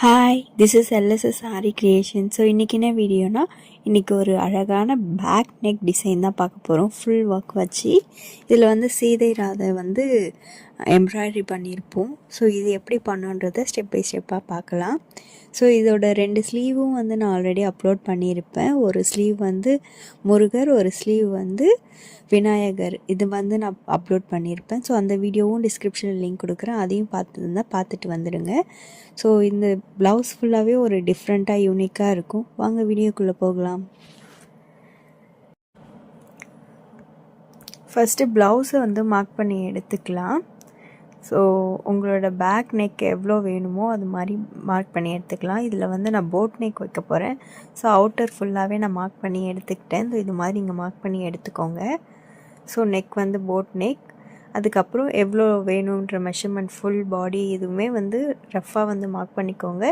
Hi, this is LSS sorry creation. So இன்றைக்கி என்ன வீடியோனா, இன்றைக்கி ஒரு அழகான பேக் நெக் டிசைன் தான் பார்க்க போகிறோம். ஃபுல் ஒர்க் வச்சு இதில் வந்து சீதை ராதை வந்து எம்ப்ராய்டரி பண்ணியிருப்போம். ஸோ இது எப்படி பண்ணுன்றதை ஸ்டெப் பை ஸ்டெப்பாக பார்க்கலாம். ஸோ இதோட 2 ஸ்லீவும் வந்து நான் ஆல்ரெடி அப்லோட் பண்ணியிருப்பேன். ஒரு ஸ்லீவ் வந்து முருகர், ஒரு ஸ்லீவ் வந்து விநாயகர். இது வந்து நான் அப்லோட் பண்ணியிருப்பேன். ஸோ அந்த வீடியோவும் டிஸ்கிரிப்ஷனில் லிங்க் கொடுக்குறேன். அதையும் பார்த்துட்டு வந்துடுங்க. ஸோ இந்த ப்ளவுஸ் ஃபுல்லாகவே ஒரு டிஃப்ரெண்ட்டாக யூனிக்காக இருக்கும். வாங்க வீடியோக்குள்ளே போகலாம். ஃபஸ்ட்டு ப்ளவுஸை வந்து மார்க் பண்ணி எடுத்துக்கலாம். ஸோ உங்களோட பேக் நெக் எவ்வளோ வேணுமோ அது மாதிரி மார்க் பண்ணி எடுத்துக்கலாம். இதில் வந்து நான் போட் நெக் வைக்க போகிறேன். ஸோ அவுட்டர் ஃபுல்லாகவே நான் மார்க் பண்ணி எடுத்துக்கிட்டேன். ஸோ இது மாதிரி நீங்கள் மார்க் பண்ணி எடுத்துக்கோங்க. ஸோ நெக் வந்து போட் நெக், அதுக்கப்புறம் எவ்வளோ வேணுன்ற மெஷர்மெண்ட் ஃபுல் பாடி இதுவுமே வந்து ரஃப்பாக வந்து மார்க் பண்ணிக்கோங்க.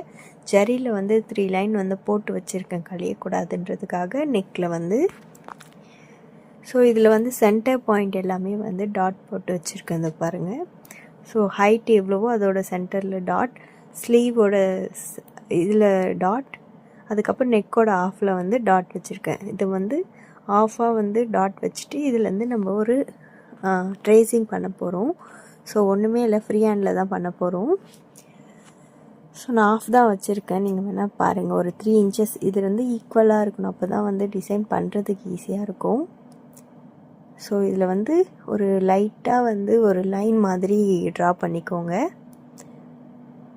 ஜரியில் வந்து 3 லைன் வந்து போட்டு வச்சுருக்கேன் கழியக்கூடாதுன்றதுக்காக நெக்கில் வந்து. ஸோ இதில் வந்து சென்டர் பாயிண்ட் எல்லாமே வந்து டாட் போட்டு வச்சுருக்கேன். இந்த பாருங்கள். ஸோ ஹைட் எவ்வளவோ அதோட சென்டரில் டாட், ஸ்லீவோட இதில் டாட், அதுக்கப்புறம் நெக்கோட ஆஃபில் வந்து டாட் வச்சுருக்கேன். இது வந்து ஆஃபாக வந்து டாட் வச்சுட்டு இதுலேருந்து நம்ம ஒரு ட்ரேசிங் பண்ண போகிறோம். ஸோ ஒன்றுமே இல்லை, ஃப்ரீ ஹேண்டில் தான் பண்ண போகிறோம். ஸோ நான் ஆஃப் தான் வச்சுருக்கேன். நீங்கள் வேணால் பாருங்கள். ஒரு 3 இன்ச்சஸ் இது வந்து ஈக்குவலாக இருக்கணும். அப்போ தான் வந்து டிசைன் பண்ணுறதுக்கு ஈஸியாக இருக்கும். ஸோ இதில் வந்து ஒரு லைட்டாக வந்து ஒரு லைன் மாதிரி ட்ரா பண்ணிக்கோங்க.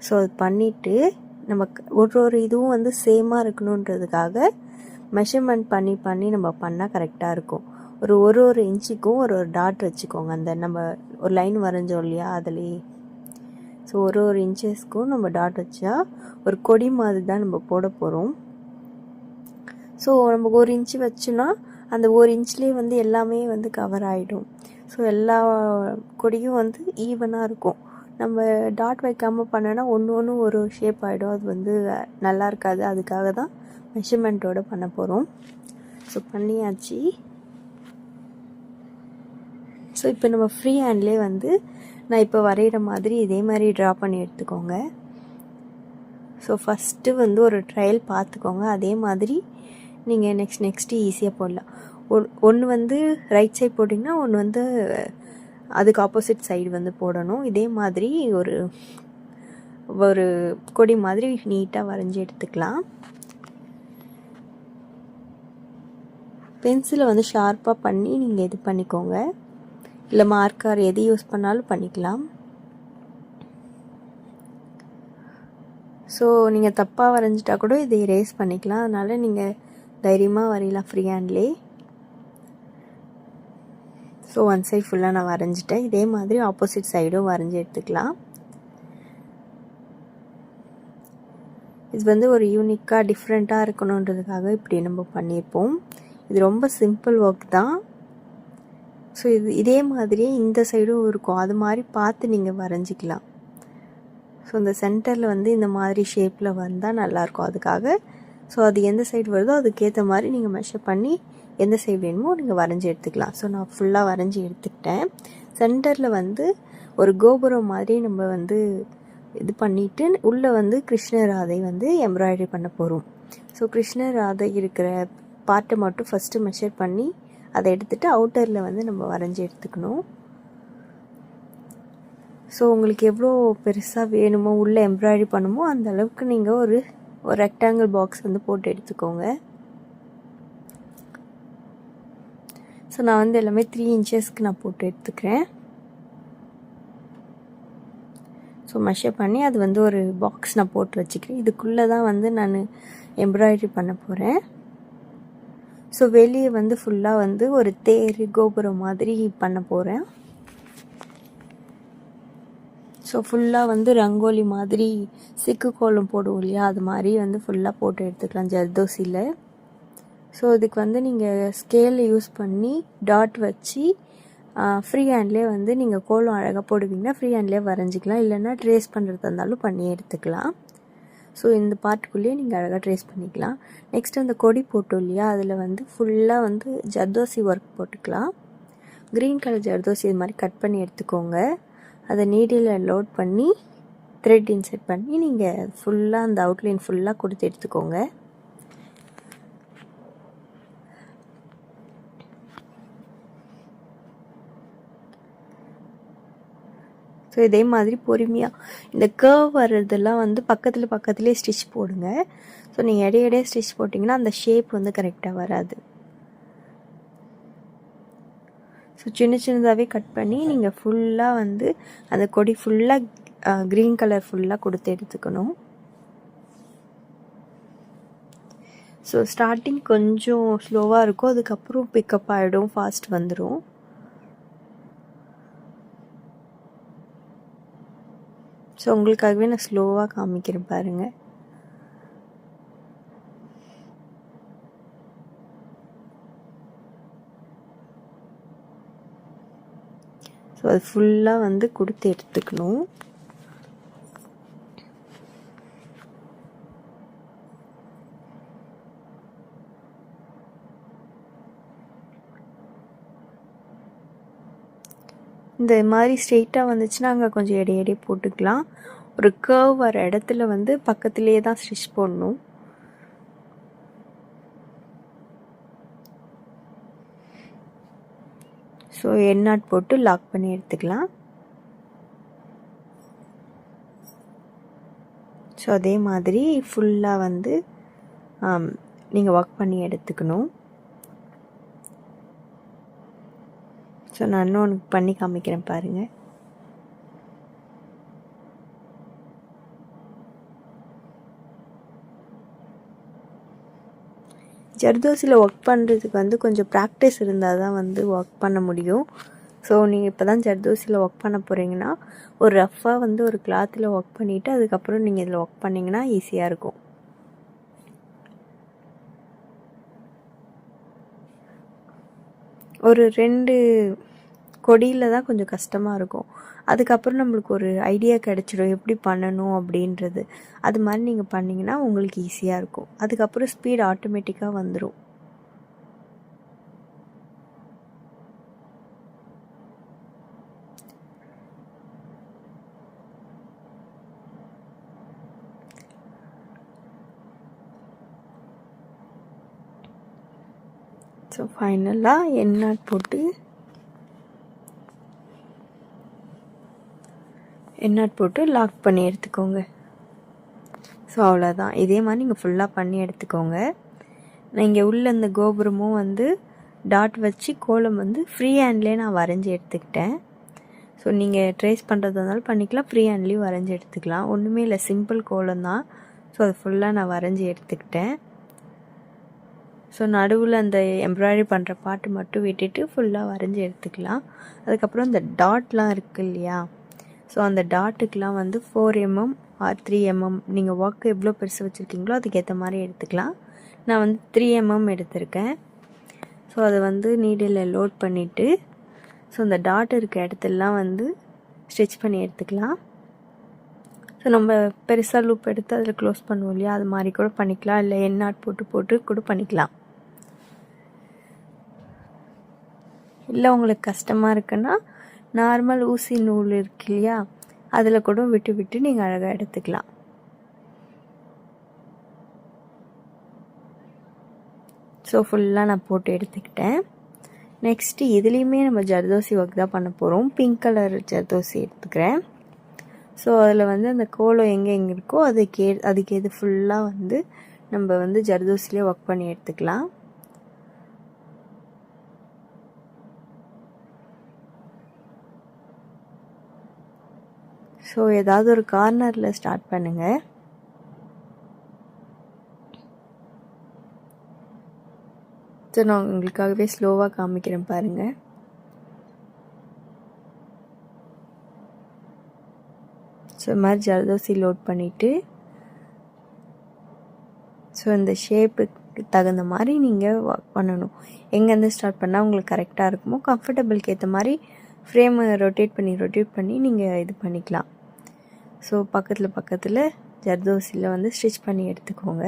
ஸோ அது பண்ணிவிட்டு நமக்கு ஒரு இதுவும் வந்து சேமாக இருக்கணுன்றதுக்காக மெஷர்மெண்ட் பண்ணி நம்ம பண்ணால் கரெக்டாக இருக்கும். ஒரு இன்ச்சுக்கும் ஒரு டாட் வச்சுக்கோங்க. அந்த நம்ம ஒரு லைன் வரைஞ்சோம் இல்லையா அதுலேயே. ஸோ ஒரு இன்ச்சஸ்க்கும் நம்ம டாட் வச்சா ஒரு கொடி மாதிரி தான் நம்ம போட போகிறோம். ஸோ நம்ம 1 இன்ச்சு வச்சோன்னா அந்த 1 இன்ச்லேயே வந்து எல்லாமே வந்து கவர் ஆகிடும். ஸோ எல்லா கொடியும் வந்து ஈவனாக இருக்கும். நம்ம டாட் வைக்காமல் பண்ணோன்னா ஒன்று ஒரு ஷேப் ஆகிடும். அது வந்து நல்லா இருக்காது. அதுக்காக தான் மெஷர்மெண்ட்டோடு பண்ண போகிறோம். ஸோ பண்ணியாச்சு. ஸோ இப்போ நம்ம ஃப்ரீ ஹேண்ட்லேயே வந்து நான் இப்போ வரைகிற மாதிரி இதே மாதிரி ட்ரா பண்ணி எடுத்துக்கோங்க. ஸோ ஃபஸ்ட்டு வந்து ஒரு ட்ரையல் பார்த்துக்கோங்க. அதே மாதிரி நீங்கள் நெக்ஸ்ட்டு ஈஸியாக போடலாம். ஒன்று வந்து ரைட் சைட் போட்டிங்கன்னா ஒன்று வந்து அதுக்கு ஆப்போசிட் சைடு வந்து போடணும். இதே மாதிரி ஒரு கொடி மாதிரி நீட்டாக வரைஞ்சி எடுத்துக்கலாம். பென்சிலை வந்து ஷார்ப்பாக பண்ணி நீங்கள் இது பண்ணிக்கோங்க. இல்லை மார்க்கர் எது யூஸ் பண்ணாலும் பண்ணிக்கலாம். ஸோ நீங்கள் தப்பாக வரைஞ்சிட்டா கூட இதை எரேஸ் பண்ணிக்கலாம். அதனால் நீங்கள் தைரியமாக வரையலாம் ஃப்ரீ ஹேண்ட்லேயே. ஸோ 1 சைட் ஃபுல்லாக நான் வரைஞ்சிட்டேன். இதே மாதிரி ஆப்போசிட் சைடும் வரைஞ்சி எடுத்துக்கலாம். இது வந்து ஒரு யூனிக்காக டிஃப்ரெண்ட்டாக இருக்கணுன்றதுக்காக இப்படி நம்ம பண்ணியிருப்போம். இது ரொம்ப சிம்பிள் ஒர்க் தான். ஸோ இதே மாதிரியே இந்த சைடும் இருக்கும். அது மாதிரி பார்த்து நீங்கள் வரைஞ்சிக்கலாம். ஸோ இந்த சென்டரில் வந்து இந்த மாதிரி ஷேப்பில் வந்தால் நல்லாயிருக்கும். அதுக்காக ஸோ அது எந்த சைடு வருதோ அதுக்கேற்ற மாதிரி நீங்கள் மெஷர் பண்ணி எந்த சைடு வேணுமோ நீங்கள் வரைஞ்சி எடுத்துக்கலாம். ஸோ நான் ஃபுல்லாக வரைஞ்சி எடுத்துக்கிட்டேன். சென்டரில் வந்து ஒரு கோபுரம் மாதிரி நம்ம வந்து இது பண்ணிவிட்டு உள்ளே வந்து கிருஷ்ணர் ராதை வந்து எம்ப்ராய்டரி பண்ண போகிறோம். ஸோ கிருஷ்ணர் ராதை இருக்கிற பார்ட்டை மட்டும் ஃபஸ்ட்டு மெஷர் பண்ணி அதை எடுத்துகிட்டு அவுட்டரில் வந்து நம்ம வரைஞ்சி எடுத்துக்கணும். ஸோ உங்களுக்கு எவ்வளோ பெருசாக வேணுமோ உள்ளே எம்ப்ராய்டரி பண்ணுமோ அந்த அளவுக்கு நீங்கள் ஒரு ரெக்டாங்கிள் பாக்ஸ் வந்து போட்டு எடுத்துக்கோங்க. ஸோ நான் வந்து எல்லாமே 3 இன்ச்சஸ்க்கு நான் போட்டு எடுத்துக்கிறேன். ஸோ மெஷர் பண்ணி அது வந்து ஒரு பாக்ஸ் நான் போட்டு வச்சுக்கிறேன். இதுக்குள்ளே தான் வந்து நான் எம்ப்ராய்டரி பண்ண போகிறேன். ஸோ வெளியே வந்து ஃபுல்லாக வந்து ஒரு தேர் கோபுரம் மாதிரி பண்ண போகிறேன். ஸோ ஃபுல்லாக வந்து ரங்கோலி மாதிரி சிக்கு கோலம் போடுவோம் இல்லையா, அது மாதிரி வந்து ஃபுல்லாக போட்டு எடுத்துக்கலாம் ஜர்தோசியில். ஸோ இதுக்கு வந்து நீங்கள் ஸ்கேலை யூஸ் பண்ணி டாட் வச்சு ஃப்ரீ ஹேண்ட்லேயே வந்து நீங்கள் கோலம் அழகாக போடுவீங்கன்னா ஃப்ரீ ஹேண்ட்லேயே வரைஞ்சிக்கலாம். இல்லைன்னா ட்ரேஸ் பண்ணுறதா இருந்தாலும் பண்ணி எடுத்துக்கலாம். ஸோ இந்த பார்ட்டுக்குள்ளேயே நீங்கள் அழகாக ட்ரேஸ் பண்ணிக்கலாம். நெக்ஸ்ட்டு அந்த கொடி போட்டோம் இல்லையா, அதில் வந்து ஃபுல்லாக வந்து ஜர்தோசி ஒர்க் போட்டுக்கலாம். க்ரீன் கலர் ஜர்தோசி இது மாதிரி கட் பண்ணி எடுத்துக்கோங்க. அதை நீடில் லோட் பண்ணி த்ரெட் இன்செர்ட் பண்ணி நீங்கள் ஃபுல்லாக அந்த அவுட்லைன் ஃபுல்லாக கொடுத்து எடுத்துக்கோங்க. ஸோ இதே மாதிரி பொறுமையாக இந்த கர்வ் வர்றதெல்லாம் வந்து பக்கத்துலேயே ஸ்டிச் போடுங்க. ஸோ நீங்கள் இடையிடையே ஸ்டிச் போட்டிங்கன்னா அந்த ஷேப் வந்து கரெக்டாக வராது. ஸோ சின்னதாகவே கட் பண்ணி நீங்கள் ஃபுல்லாக வந்து அந்த கொடி ஃபுல்லாக க்ரீன் கலர் ஃபுல்லாக கொடுத்து எடுத்துக்கணும். ஸோ ஸ்டார்டிங் கொஞ்சம் ஸ்லோவாக இருக்கும், அதுக்கப்புறம் பிக்கப் ஆகிடும், ஃபாஸ்ட் வந்துடும். ஸோ உங்களுக்காகவே நான் ஸ்லோவாக காமிக்கிறேன் பாருங்கள். ஸோ அது ஃபுல்லாக வந்து கொடுத்து எடுத்துக்கணும். இந்த மாதிரி ஸ்ட்ரெயிட்டாக வந்துச்சுன்னா அங்கே கொஞ்சம் இடையே போட்டுக்கலாம். ஒரு கர்வ் வர இடத்துல வந்து பக்கத்துலேயே தான் ஸ்டிச் போடணும். ஸோ எண்ணாட் போட்டு லாக் பண்ணி எடுத்துக்கலாம். ஸோ அதே மாதிரி ஃபுல்லாக வந்து நீங்கள் ஒர்க் பண்ணி எடுத்துக்கணும். ஸோ நான் இன்னொன்று பண்ணி காமிக்கிறேன் பாருங்கள். ஜர்தோசியில் ஒர்க் பண்ணுறதுக்கு வந்து கொஞ்சம் ப்ராக்டிஸ் இருந்தால் தான் வந்து ஒர்க் பண்ண முடியும். ஸோ நீங்கள் இப்போ தான் ஜர்தோசியில் ஒர்க் பண்ண போகிறீங்கன்னா ஒரு ரஃப்பாக வந்து ஒரு கிளாத்தில் ஒர்க் பண்ணிவிட்டு அதுக்கப்புறம் நீங்கள் இதில் ஒர்க் பண்ணிங்கன்னா ஈஸியாக இருக்கும். ஒரு 2 கொடியில் தான் கொஞ்சம் கஷ்டமாக இருக்கும். அதுக்கப்புறம் நம்மளுக்கு ஒரு ஐடியா கிடச்சிடும் எப்படி பண்ணணும் அப்படின்றது. அது மாதிரி நீங்கள் பண்ணிங்கன்னா உங்களுக்கு ஈஸியாக இருக்கும். அதுக்கப்புறம் ஸ்பீட் ஆட்டோமேட்டிக்காக வந்துடும். ஸோ ஃபைனலாக எண்ணாட் போட்டு லாக் பண்ணி எடுத்துக்கோங்க. ஸோ அவ்வளோதான். இதே மாதிரி நீங்கள் ஃபுல்லாக பண்ணி எடுத்துக்கோங்க. நான் இங்கே உள்ள இந்த கோபுரமும் வந்து டாட் வச்சு கோலம் வந்து ஃப்ரீ ஹேண்ட்லேயே நான் வரைஞ்சி எடுத்துக்கிட்டேன். ஸோ நீங்கள் ட்ரேஸ் பண்ணுறதா இருந்தாலும் பண்ணிக்கலாம், ஃப்ரீ ஹேண்ட்லேயும் வரைஞ்சி எடுத்துக்கலாம். ஒன்றுமே இல்லை, சிம்பிள் கோலம் தான். ஸோ அது ஃபுல்லாக நான் வரைஞ்சி எடுத்துக்கிட்டேன். ஸோ நடுவில் அந்த எம்ப்ராய்டரி பண்ணுற பாட்டு மட்டும் விட்டுட்டு ஃபுல்லாக வரைஞ்சி எடுத்துக்கலாம். அதுக்கப்புறம் இந்த டாட்லாம் இருக்குது இல்லையா, ஸோ அந்த டாட்டுக்கெலாம் வந்து 4 mm ஆர் 3 mm நீங்கள் ஒர்க் எவ்வளோ பெருசு வச்சுருக்கீங்களோ அதுக்கேற்ற மாதிரி எடுத்துக்கலாம். நான் வந்து 3 mm எடுத்திருக்கேன். ஸோ அதை வந்து நீடில் லோட் பண்ணிவிட்டு ஸோ இந்த டாட் இருக்க இடத்துலலாம் வந்து ஸ்டிச் பண்ணி எடுத்துக்கலாம். ஸோ நம்ம பெருசாக லூப் எடுத்து அதில் க்ளோஸ் பண்ணுவோம் இல்லையா, அது மாதிரி கூட பண்ணிக்கலாம், இல்லை எண்ணாட் போட்டு கூட பண்ணிக்கலாம். இல்லை உங்களுக்கு கஷ்டமாக இருக்குன்னா நார்மல் ஊசி நூல் இருக்கு இல்லையா, அதில் கூட விட்டு நீங்கள் அழகாக எடுத்துக்கலாம். ஸோ ஃபுல்லாக நான் போட்டு எடுத்துக்கிட்டேன். நெக்ஸ்ட்டு இதுலேயுமே நம்ம ஜர்தோசி ஒர்க் தான் பண்ண போகிறோம். பிங்க் கலர் ஜர்தோசி எடுத்துக்கிறேன். ஸோ அதில் வந்து அந்த கோலம் எங்கே இருக்கோ அதுக்கு எது ஃபுல்லாக வந்து நம்ம வந்து ஜர்தோசிலே ஒர்க் பண்ணி எடுத்துக்கலாம். ஸோ ஏதாவது ஒரு கார்னரில் ஸ்டார்ட் பண்ணுங்கள். ஸோ நான் உங்களுக்காகவே ஸ்லோவாக காமிக்கிறேன் பாருங்கள். ஸோ இது மாதிரி ஜர்தோசி லோட் பண்ணிவிட்டு ஸோ இந்த ஷேப்புக்கு தகுந்த மாதிரி நீங்கள் ஒர்க் பண்ணணும். எங்கேருந்து ஸ்டார்ட் பண்ணால் உங்களுக்கு கரெக்டாக இருக்குமோ கம்ஃபர்டபுளுக்கு ஏற்ற மாதிரி ஃப்ரேமை ரொட்டேட் பண்ணி நீங்கள் இது பண்ணிக்கலாம். ஸோ பக்கத்தில் ஜர்தோசியில் வந்து ஸ்டிச் பண்ணி எடுத்துக்கோங்க.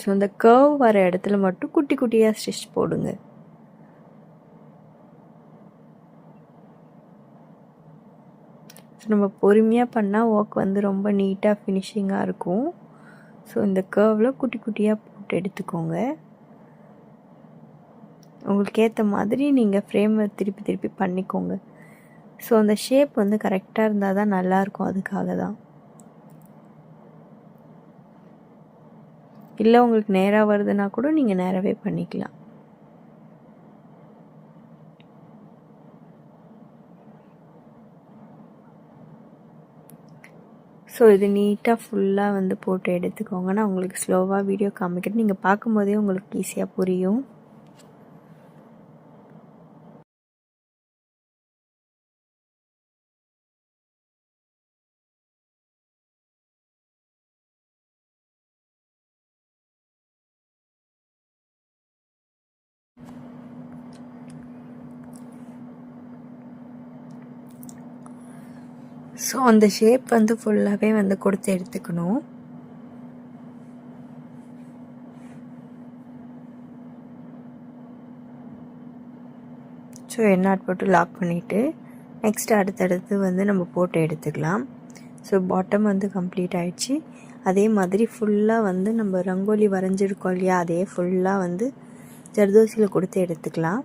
ஸோ ஸோ அந்த கர்வ் வர இடத்துல மட்டும் குட்டி குட்டியாக ஸ்டிச் போடுங்க. ஸோ நம்ம பொறுமையாக பண்ணால் ஒர்க் வந்து ரொம்ப நீட்டாக ஃபினிஷிங்காக இருக்கும். ஸோ இந்த கர்வில் குட்டி குட்டியாக போட்டு எடுத்துக்கோங்க. உங்களுக்கு ஏற்ற மாதிரி நீங்கள் ஃப்ரேமை திருப்பி திருப்பி பண்ணிக்கோங்க. ஸோ அந்த ஷேப் வந்து கரெக்டாக இருந்தால் தான் நல்லாயிருக்கும். அதுக்காக தான். இல்லை உங்களுக்கு நேராக வருதுன்னா கூட நீங்கள் நேராகவே பண்ணிக்கலாம். ஸோ இது நீட்டாக ஃபுல்லாக வந்து போட்டு எடுத்துக்கோங்க. நான் உங்களுக்கு ஸ்லோவாக வீடியோ காமிக்கிறேன். நீங்கள் பார்க்கும்போதே உங்களுக்கு ஈஸியாக புரியும். ஸோ அந்த ஷேப் வந்து ஃபுல்லாகவே வந்து கொடுத்து எடுத்துக்கணும். ஸோ எண்ணாட் போட்டு லாக் பண்ணிவிட்டு நெக்ஸ்ட் அடுத்தடுத்து வந்து நம்ம போட்டு எடுத்துக்கலாம். ஸோ பாட்டம் வந்து கம்ப்ளீட் ஆகிடுச்சு. அதே மாதிரி ஃபுல்லாக வந்து நம்ம ரங்கோலி வரைஞ்சிருக்கோம் இல்லையா, அதே ஃபுல்லாக வந்து ஜர்தோசியில் கொடுத்து எடுத்துக்கலாம்.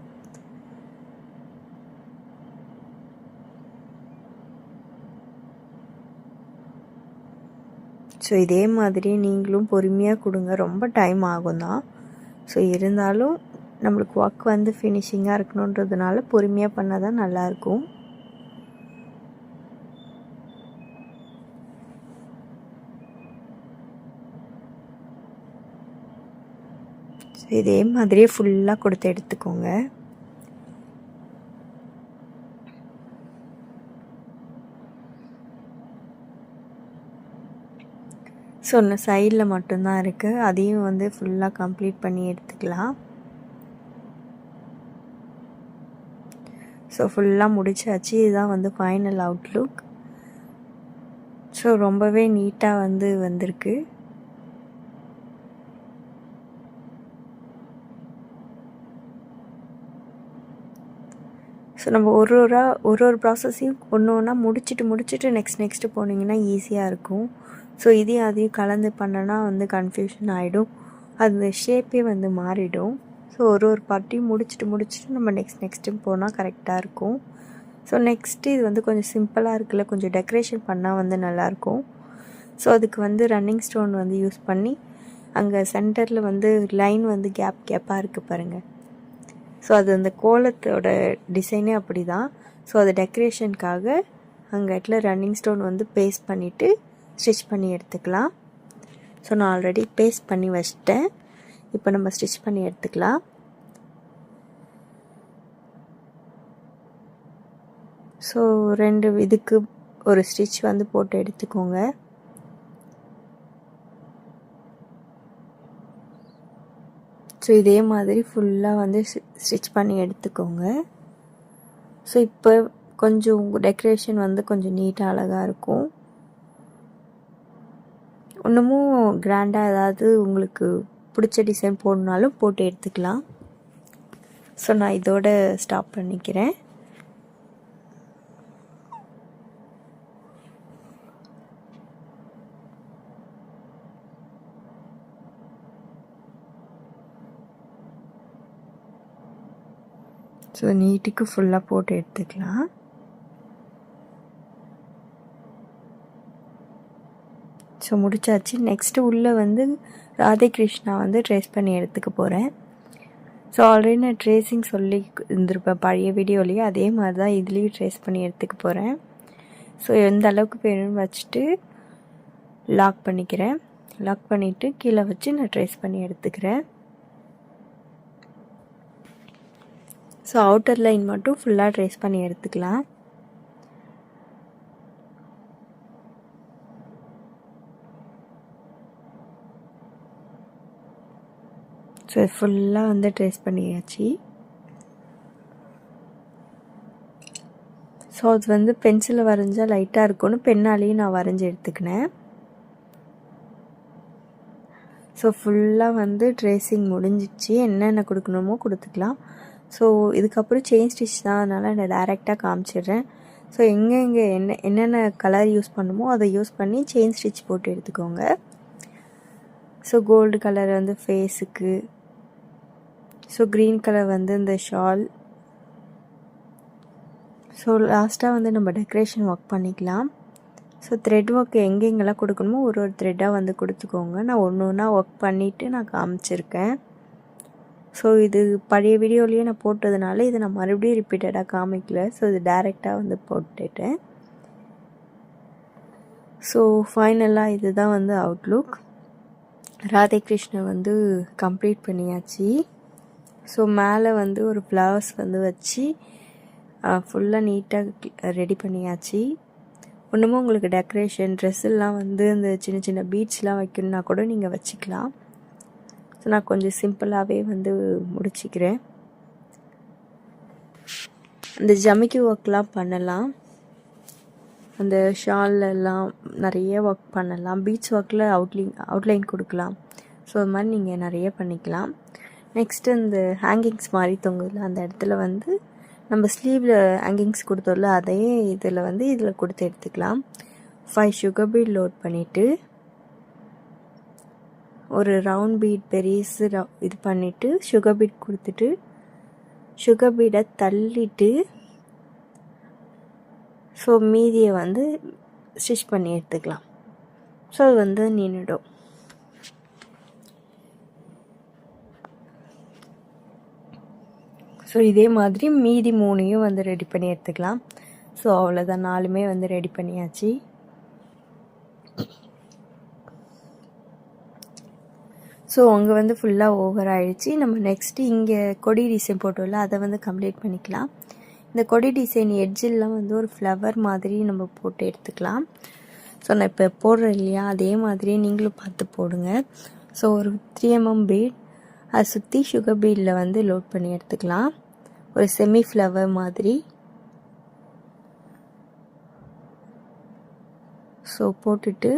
ஸோ இதே மாதிரி நீங்களும் பொறுமையாக கொடுங்க. ரொம்ப டைம் ஆகும் தான். ஸோ இருந்தாலும் நம்மளுக்கு ஒர்க் வந்து ஃபினிஷிங்காக இருக்கணுன்றதுனால பொறுமையாக பண்ணால் தான் நல்லாயிருக்கும். ஸோ இதே மாதிரியே ஃபுல்லாக கொடுத்து எடுத்துக்கோங்க. ஸோ இன்னும் சைடில் மட்டும்தான் இருக்குது. அதையும் வந்து ஃபுல்லாக கம்ப்ளீட் பண்ணி எடுத்துக்கலாம். ஸோ ஃபுல்லாக முடிச்சாச்சு. இதுதான் வந்து ஃபைனல் அவுட்லுக். ஸோ ரொம்பவே நீட்டாக வந்து வந்திருக்கு. ஸோ நம்ம ஒரு ப்ராசஸையும் ஒன்று ஒன்றா முடிச்சுட்டு நெக்ஸ்ட்டு போனீங்கன்னா ஈஸியாக இருக்கும். ஸோ இதையும் அதையும் கலந்து பண்ணனா வந்து கன்ஃபியூஷன் ஆகிடும். அந்த ஷேப்பே வந்து மாறிடும். ஸோ ஒரு பார்ட்டியும் முடிச்சுட்டு நம்ம நெக்ஸ்ட்டு போனால் கரெக்டாக இருக்கும். ஸோ நெக்ஸ்ட்டு இது வந்து கொஞ்சம் சிம்பிளாக இருக்குல்ல, கொஞ்சம் டெக்கரேஷன் பண்ணால் வந்து நல்லாயிருக்கும். ஸோ அதுக்கு வந்து ரன்னிங் ஸ்டோன் வந்து யூஸ் பண்ணி அங்கே சென்டரில் வந்து லைன் வந்து கேப்பாக இருக்குது பாருங்கள். ஸோ அது அந்த கோலத்தோட டிசைனே அப்படி தான். ஸோ அது டெக்கரேஷனுக்காக அங்கே இடத்துல ரன்னிங் ஸ்டோன் வந்து பேஸ்ட் பண்ணிவிட்டு ஸ்டிச் பண்ணி எடுத்துக்கலாம். ஸோ நான் ஆல்ரெடி பேஸ்ட் பண்ணி வச்சிட்டேன். இப்போ நம்ம ஸ்டிச் பண்ணி எடுத்துக்கலாம். ஸோ 2 இதுக்கு ஒரு ஸ்டிச் வந்து போட்டு எடுத்துக்கோங்க. ஸோ இதே மாதிரி ஃபுல்லாக வந்து ஸ்டிச் பண்ணி எடுத்துக்கோங்க. ஸோ இப்போ கொஞ்சம் டெக்கரேஷன் வந்து கொஞ்சம் நீட்டாக அழகாக இருக்கும். இன்னமும் கிராண்டாக ஏதாவது உங்களுக்கு பிடிச்ச டிசைன் போடணுனாலும் போட்டு எடுத்துக்கலாம். ஸோ நான் இதோட ஸ்டாப் பண்ணிக்கிறேன். ஸோ நீட்டுக்கு ஃபுல்லாக போட்டு எடுத்துக்கலாம். ஸோ முடிச்சாச்சு. நெக்ஸ்ட்டு உள்ளே வந்து ராதே கிருஷ்ணா வந்து ட்ரேஸ் பண்ணி எடுத்துக்க போகிறேன். ஸோ ஆல்ரெடி நான் ட்ரேசிங் சொல்லி இருந்திருப்பேன் பழைய வீடியோலேயே, அதே மாதிரி தான் இதுலேயும் ட்ரேஸ் பண்ணி எடுத்துக்க போகிறேன். ஸோ எந்த அளவுக்கு வேணும்னு வச்சுட்டு லாக் பண்ணிக்கிறேன். லாக் பண்ணிவிட்டு கீழே வச்சு நான் ட்ரேஸ் பண்ணி எடுத்துக்கிறேன். ஸோ அவுட்டர் லைன் மட்டும் ஃபுல்லாக ட்ரேஸ் பண்ணி எடுத்துக்கலாம். ஸோ ஃபுல்லாக வந்து ட்ரேஸ் பண்ணியாச்சு. ஸோ அது வந்து பென்சிலில் வரைஞ்சால் லைட்டாக இருக்கும்னு பெண்ணாலேயும் நான் வரைஞ்சி எடுத்துக்கினேன். ஸோ ஃபுல்லாக வந்து ட்ரேசிங் முடிஞ்சிடுச்சு. என்னென்ன கொடுக்கணுமோ கொடுத்துக்கலாம். ஸோ இதுக்கப்புறம் செயின் ஸ்டிச் தான், அதனால் நான் டைரெக்டாக காமிச்சிடுறேன். ஸோ எங்கே என்னென்ன கலர் யூஸ் பண்ணுமோ அதை யூஸ் பண்ணி செயின் ஸ்டிச் போட்டு எடுத்துக்கோங்க. ஸோ கோல்டு கலர் வந்து ஃபேஸுக்கு, ஸோ க்ரீன் கலர் வந்து இந்த ஷால். ஸோ லாஸ்ட்டாக வந்து நம்ம டெக்கரேஷன் ஒர்க் பண்ணிக்கலாம். ஸோ த்ரெட் ஒர்க் எங்கெங்கெல்லாம் கொடுக்கணுமோ ஒரு த்ரெட்டாக வந்து கொடுத்துக்கோங்க. நான் ஒன்று ஒன்றா ஒர்க் பண்ணிவிட்டு நான் காமிச்சிருக்கேன். ஸோ இது பழைய வீடியோலேயே நான் போட்டதுனால இதை நான் மறுபடியும் ரிப்பீட்டடாக காமிக்கல. ஸோ இது டைரெக்டாக வந்து போட்டுட்டேன். ஸோ ஃபைனலாக இதுதான் வந்து அவுட்லுக். ராதே கிருஷ்ண வந்து கம்ப்ளீட் பண்ணியாச்சு. ஸோ மேலே வந்து ஒரு ஃப்ளவர்ஸ் வந்து வச்சு ஃபுல்லாக நீட்டாக ரெடி பண்ணியாச்சு. ஒன்றுமே உங்களுக்கு டெக்கரேஷன் ட்ரெஸ்ஸெல்லாம் வந்து இந்த சின்ன சின்ன பீட்ஸ்லாம் வைக்கணுன்னா கூட நீங்கள் வச்சுக்கலாம். ஸோ நான் கொஞ்சம் சிம்பிளாகவே வந்து முடிச்சிக்கிறேன். அந்த ஜமிக்கி ஒர்க்லாம் பண்ணலாம், அந்த ஷால்லெல்லாம் நிறைய ஒர்க் பண்ணலாம். பீட்ஸ் ஒர்க்கில் அவுட்லைன் கொடுக்கலாம். ஸோ அது மாதிரி நீங்கள் நிறைய பண்ணிக்கலாம். நெக்ஸ்ட்டு இந்த ஹேங்கிங்ஸ் மாதிரி தொங்குதில்ல, அந்த இடத்துல வந்து நம்ம ஸ்லீவில் ஹேங்கிங்ஸ் கொடுத்தோம்ல, அதையே இதில் கொடுத்து எடுத்துக்கலாம். 5 சுகர் பீட் லோட் பண்ணிவிட்டு ஒரு ரவுண்ட் பீட் பெரிசு இது பண்ணிவிட்டு சுகர் பீட் கொடுத்துட்டு சுகர் பீடை தள்ளிட்டு ஸோ மீதியை வந்து ஸ்டிச் பண்ணி எடுத்துக்கலாம். ஸோ அது வந்து நின்றுடும். ஸோ இதே மாதிரி மீதி 3 வந்து ரெடி பண்ணி எடுத்துக்கலாம். ஸோ அவ்வளோதான், 4 வந்து ரெடி பண்ணியாச்சு. ஸோ அங்கே வந்து ஃபுல்லாக ஓவர் ஆகிடுச்சு. நம்ம நெக்ஸ்ட்டு இங்கே கொடி டிசைன் போட்டோம்ல, அதை வந்து கம்ப்ளீட் பண்ணிக்கலாம். இந்த கொடி டிசைன் எட்ஜெல்லாம் வந்து ஒரு ஃப்ளவர் மாதிரி நம்ம போட்டு எடுத்துக்கலாம். ஸோ நான் இப்போ போடுறேன் இல்லையா, அதே மாதிரி நீங்களும் பார்த்து போடுங்க. ஸோ ஒரு 3 mm பீட் அதை சுற்றி சுகர் பீடில் வந்து லோட் பண்ணி எடுத்துக்கலாம். ஒரு செமி ஃப்ளவர் மாதிரி. ஸோ போட்டுட்டு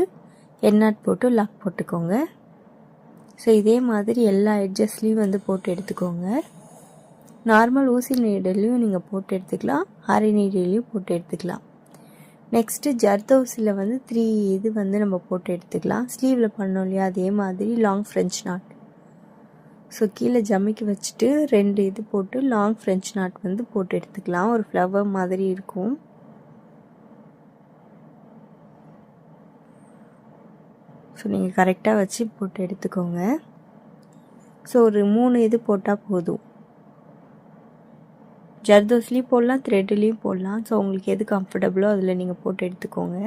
எண்ணாட் போட்டு லாக் போட்டுக்கோங்க. ஸோ இதே மாதிரி எல்லா எட்ஜஸ்லேயும் வந்து போட்டு எடுத்துக்கோங்க. நார்மல் ஊசி நீடலையும் நீங்கள் போட்டு எடுத்துக்கலாம், ஆரி நீடலையும் போட்டு எடுத்துக்கலாம். நெக்ஸ்ட்டு ஜர்தோசியில் வந்து 3 இது வந்து நம்ம போட்டு எடுத்துக்கலாம். ஸ்லீவில் பண்ணோம் இல்லையா, அதே மாதிரி லாங் ஃப்ரெஞ்ச் நாட். ஸோ கீழே ஜமிக்கி வச்சுட்டு 2 இது போட்டு லாங் ஃப்ரெஞ்ச் நாட் வந்து போட்டு எடுத்துக்கலாம். ஒரு ஃப்ளவர் மாதிரி இருக்கும். ஸோ நீங்கள் கரெக்டாக வச்சு போட்டு எடுத்துக்கோங்க. ஸோ ஒரு 3 இது போட்டால் போதும். ஜர்தோஸ்லேயும் போடலாம், த்ரெட்லேயும் போடலாம். ஸோ உங்களுக்கு எது கம்ஃபர்டபுளோ அதில் நீங்கள் போட்டு எடுத்துக்கோங்க.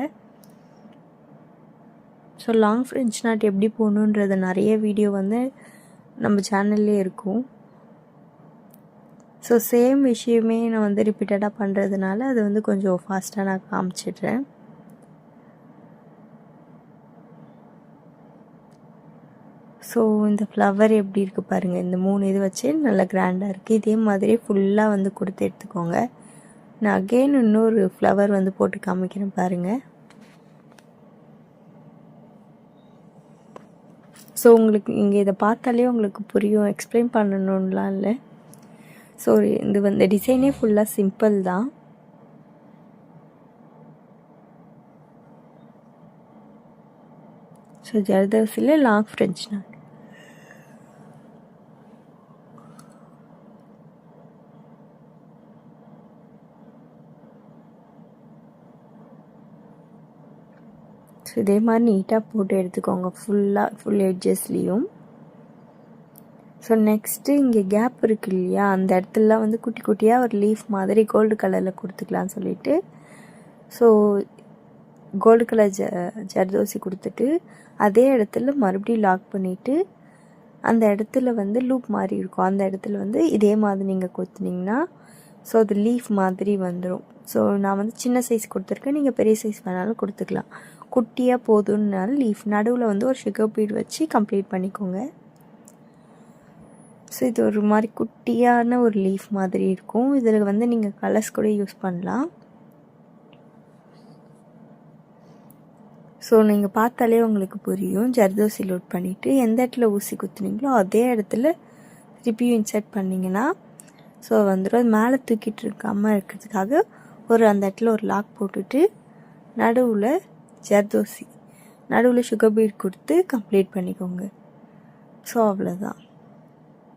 ஸோ லாங் ஃப்ரெஞ்ச் நாட் எப்படி போடணுன்றது நிறைய வீடியோ வந்து நம்ம சேனல்லே இருக்கும். ஸோ சேம் விஷயமே நான் வந்து ரிப்பீட்டடாக பண்ணுறதுனால அது வந்து கொஞ்சம் ஃபாஸ்ட்டாக நான் காமிச்சிடுறேன். ஸோ இந்த ஃப்ளவர் எப்படி இருக்குது பாருங்கள். இந்த 3 இது வச்சு நல்லா கிராண்டாக இருக்குது. இதே மாதிரி ஃபுல்லாக வந்து கொடுத்து எடுத்துக்கோங்க. நான் அகெயின் இன்னொரு ஃப்ளவர் வந்து போட்டு காமிக்கிறேன் பாருங்கள். ஸோ உங்களுக்கு இங்கே இதை பார்த்தாலே உங்களுக்கு புரியும், எக்ஸ்பிளைன் பண்ணணும்லாம் இல்லை. ஸோ இது வந்து டிசைனே ஃபுல்லாக சிம்பிள் தான். ஸோ ஜர்தோசியில் லாங் ஃப்ரெஞ்ச் நாட். ஸோ இதே மாதிரி நீட்டாக போட்டு எடுத்துக்கோங்க ஃபுல் எட்ஜஸ்லேயும். ஸோ நெக்ஸ்ட்டு இங்கே கேப் இருக்கு இல்லையா, அந்த இடத்துலலாம் வந்து குட்டி குட்டியாக ஒரு லீஃப் மாதிரி கோல்டு கலரில் கொடுத்துக்கலான்னு சொல்லிட்டு ஸோ கோல்டு கலர் ஜர்தோசி கொடுத்துட்டு அதே இடத்துல மறுபடியும் லாக் பண்ணிவிட்டு அந்த இடத்துல வந்து லூப் மாதிரி இருக்கும். அந்த இடத்துல வந்து இதே மாதிரி நீங்கள் கொடுத்துனீங்கன்னா ஸோ அது லீஃப் மாதிரி வந்துடும். ஸோ நான் வந்து சின்ன சைஸ் கொடுத்துருக்கேன், நீங்கள் பெரிய சைஸ் வேணாலும் கொடுத்துக்கலாம். குட்டியாக போதும்னாலும் லீஃப் நடுவில் வந்து ஒரு சுகர் பீட் வச்சு கம்ப்ளீட் பண்ணிக்கோங்க. ஸோ இது ஒரு மாதிரி குட்டியான ஒரு லீஃப் மாதிரி இருக்கும். இதில் வந்து நீங்கள் கலர்ஸ் கூட யூஸ் பண்ணலாம். ஸோ நீங்கள் பார்த்தாலே உங்களுக்கு புரியும். ஜர்தோசி லோட் பண்ணிவிட்டு எந்த இடத்துல ஊசி குத்துனீங்களோ அதே இடத்துல திருப்பியும் இன்சர்ட் பண்ணிங்கன்னா ஸோ வந்துடும். அது மேலே தூக்கிட்டு இருக்காமல் இருக்கிறதுக்காக அந்த இடத்துல ஒரு லாக் போட்டுட்டு நடுவில் ஜர்தோசி நடுவில் சுகர் பீட் கொடுத்து கம்ப்ளீட் பண்ணிக்கோங்க. ஸோ அவ்வளோதான்.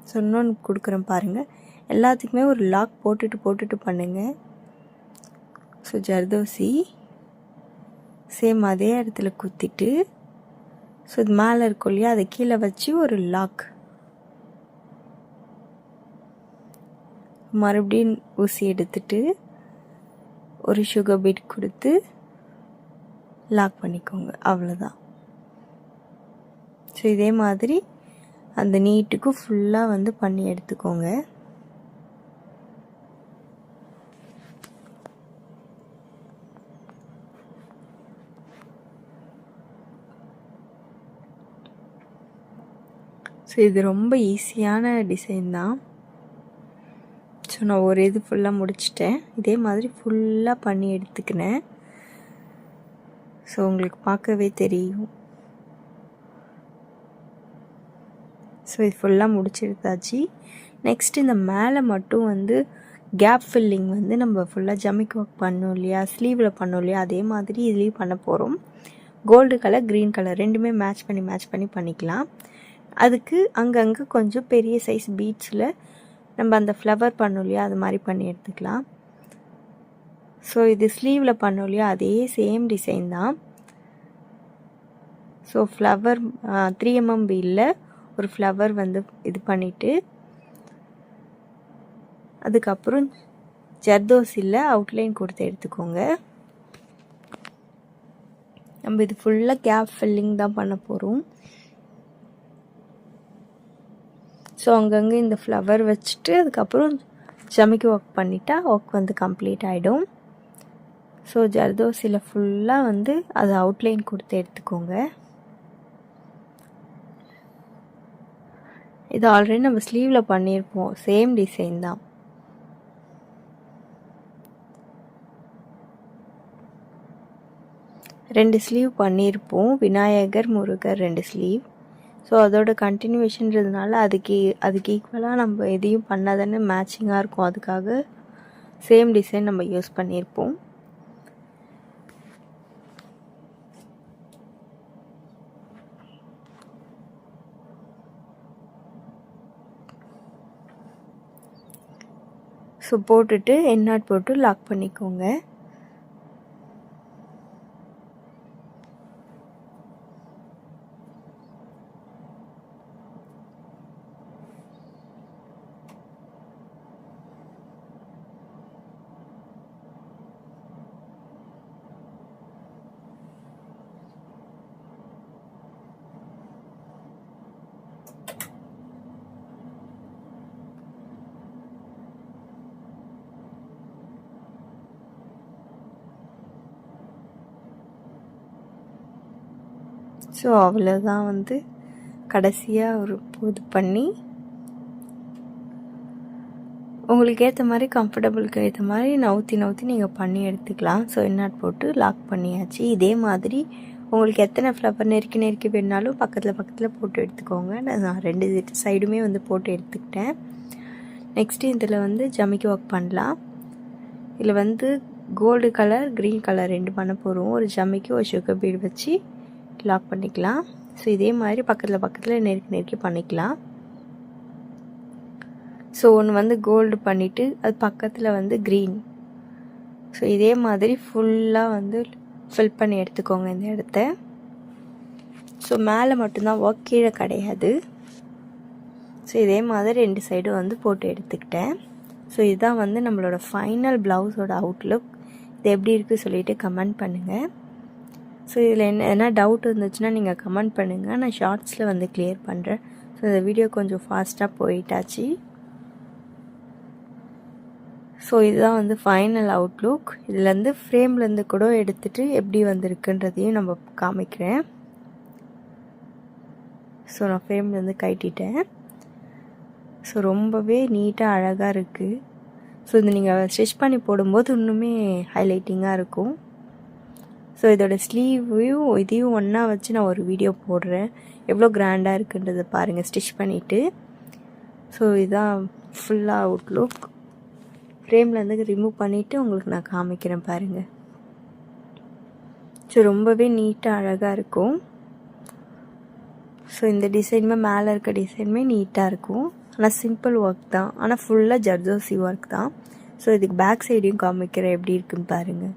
ஸோ இன்னொன்று கொடுக்குறேன் பாருங்கள். எல்லாத்துக்குமே ஒரு லாக் போட்டுட்டு பண்ணுங்கள். ஸோ ஜர்தோசி சேம் அதே இடத்துல குத்திட்டு ஸோ இது மேலே இருக்கும் இல்லையா, அதை கீழே வச்சு ஒரு லாக், மறுபடியும் ஊசி எடுத்துட்டு ஒரு சுகர் பீட் கொடுத்து லாக் பண்ணிக்கோங்க. அவ்வளோதான். ஸோ இதே மாதிரி அந்த நீட்டுக்கு ஃபுல்லாக வந்து பண்ணி எடுத்துக்கோங்க. ஸோ இது ரொம்ப ஈஸியான டிசைன் தான். ஸோ நான் ஒரு இது ஃபுல்லாக முடிச்சிட்டேன். இதே மாதிரி ஃபுல்லாக பண்ணி எடுத்துக்கினேன். ஸோ உங்களுக்கு பார்க்கவே தெரியும். ஸோ இது ஃபுல்லாக முடிச்சு எடுத்தாச்சு. நெக்ஸ்ட் இந்த மேலே மட்டும் வந்து கேப் ஃபில்லிங் வந்து நம்ம ஃபுல்லாக ஜமிக்கி ஒர்க் பண்ணோம் இல்லையா, ஸ்லீவில் பண்ணோம் இல்லையா, அதே மாதிரி இதுலேயும் பண்ண போகிறோம். கோல்டு கலர் க்ரீன் கலர் ரெண்டுமே மேட்ச் பண்ணி பண்ணிக்கலாம். அதுக்கு அங்கங்கே கொஞ்சம் பெரிய சைஸ் பீட்ஸில் நம்ம அந்த ஃப்ளவர் பண்ணோம் இல்லையா, அது மாதிரி பண்ணி எடுத்துக்கலாம். ஸோ இது ஸ்லீவில் பண்ணோம் இல்லையா, அதே சேம் டிசைன் தான். ஸோ ஃப்ளவர் 3mm பீடில் ஒரு ஃப்ளவர் வந்து இது பண்ணிவிட்டு அதுக்கப்புறம் ஜர்தோசியில் அவுட்லைன் கொடுத்து எடுத்துக்கோங்க. நம்ம இது ஃபுல்லாக கேப் ஃபில்லிங் தான் பண்ண போகிறோம். ஸோ அங்கங்கே இந்த ஃப்ளவர் வச்சுட்டு அதுக்கப்புறம் ஜமிக்கி ஒர்க் பண்ணிட்டா ஒர்க் வந்து கம்ப்ளீட் ஆகிடும். ஸோ ஜர்தோசியில் ஃபுல்லாக வந்து அது அவுட்லைன் கொடுத்து எடுத்துக்கோங்க. இது ஆல்ரெடி நம்ம ஸ்லீவில் பண்ணியிருப்போம், சேம் டிசைன் தான். ரெண்டு ஸ்லீவ் பண்ணியிருப்போம், விநாயகர் முருகர் 2 ஸ்லீவ். ஸோ அதோட கண்டினியூவேஷன்றதுனால அதுக்கு ஈக்குவலாக நம்ம எதையும் பண்ணாதானே மேட்சிங்காக இருக்கும். அதுக்காக சேம் டிசைன் நம்ம யூஸ் பண்ணியிருப்போம். ஸோ போட்டுட்டு எண்ணாட் போட்டு லாக் பண்ணிக்கோங்க. ஸோ அவ்வளோதான். வந்து கடைசியாக ஒரு இது பண்ணி உங்களுக்கு ஏற்ற மாதிரி கம்ஃபர்டபுளுக்கு ஏற்ற மாதிரி நவுத்தி நீங்கள் பண்ணி எடுத்துக்கலாம். ஸோ எண்ணாட் போட்டு லாக் பண்ணியாச்சு. இதே மாதிரி உங்களுக்கு எத்தனை ஃப்ளவர் நெருக்கி வேணாலும் பக்கத்தில் போட்டு எடுத்துக்கோங்க. நான் 2 சைடுமே வந்து போட்டு எடுத்துக்கிட்டேன். நெக்ஸ்ட்டு இதில் வந்து ஜமிக்கி ஒர்க் பண்ணலாம். இதில் வந்து கோல்டு கலர் க்ரீன் கலர் 2 பண்ண போகிறோம். ஒரு ஜமிக்கி ஒரு சுகர் பீட் வச்சு லாக் பண்ணிக்கலாம். ஸோ இதே மாதிரி பக்கத்தில் நெருக்கி பண்ணிக்கலாம். ஸோ ஒன்று வந்து கோல்டு பண்ணிவிட்டு அது பக்கத்தில் வந்து க்ரீன். ஸோ இதே மாதிரி ஃபுல்லாக வந்து ஃபில் பண்ணி எடுத்துக்கோங்க இந்த இடத்த. ஸோ மேலே மட்டும்தான் ஒர்க், கீழே கிடையாது. ஸோ இதே மாதிரி 2 சைடும் வந்து போட்டு எடுத்துக்கிட்டேன். ஸோ இதுதான் வந்து நம்மளோட ஃபைனல் ப்ளவுஸோட அவுட்லுக். இது எப்படி இருக்குது சொல்லிவிட்டு கமெண்ட் பண்ணுங்கள். ஸோ இதில் என்ன டவுட் இருந்துச்சுன்னா நீங்கள் கமெண்ட் பண்ணுங்கள். நான் ஷார்ட்ஸில் வந்து கிளியர் பண்ணுறேன். ஸோ இந்த வீடியோ கொஞ்சம் ஃபாஸ்ட்டாக போயிட்டாச்சு. ஸோ இதுதான் வந்து ஃபைனல் அவுட்லுக். இதுலேருந்து ஃப்ரேம்லேருந்து கூட எடுத்துகிட்டு எப்படி வந்திருக்குன்றதையும் நம்ம காமிக்கிறேன். ஸோ நான் ஃப்ரேம்லேருந்து கட்டிட்டேன். ஸோ ரொம்பவே நீட்டாக அழகாக இருக்குது. ஸோ இது நீங்கள் ஸ்டிச் பண்ணி போடும்போது இன்னுமே ஹைலைட்டிங்காக இருக்கும். ஸோ இதோட ஸ்லீவையும் இதையும் ஒன்றா வச்சு நான் ஒரு வீடியோ போடுறேன், எவ்வளோ கிராண்டாக இருக்குன்றதை பாருங்கள் ஸ்டிச் பண்ணிவிட்டு. ஸோ இதுதான் ஃபுல்லாக அவுட்லுக். ஃப்ரேம்லேருந்து ரிமூவ் பண்ணிவிட்டு உங்களுக்கு நான் காமிக்கிறேன் பாருங்கள். ஸோ ரொம்பவே நீட்டாக அழகாக இருக்கும். ஸோ இந்த டிசைனுமே மேலே இருக்க டிசைனுமே நீட்டாக இருக்கும். ஆனால் சிம்பிள் ஒர்க் தான், ஆனால் ஃபுல்லாக ஜர்தோசி ஒர்க் தான். ஸோ இதுக்கு பேக் சைடையும் காமிக்கிறேன் எப்படி இருக்குன்னு பாருங்கள்.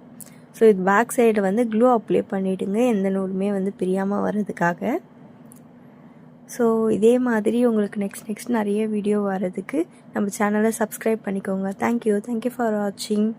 ஸோ இது பேக் சைடு வந்து க்ளூ அப்ளை பண்ணிவிடுங்க, எந்த நூலுமே வந்து பிரியாமல் வர்றதுக்காக. ஸோ இதே மாதிரி உங்களுக்கு நெக்ஸ்ட் நிறைய வீடியோ வர்றதுக்கு நம்ம சேனலை சப்ஸ்கிரைப் பண்ணிக்கோங்க. தேங்க்யூ ஃபார் வாட்சிங்.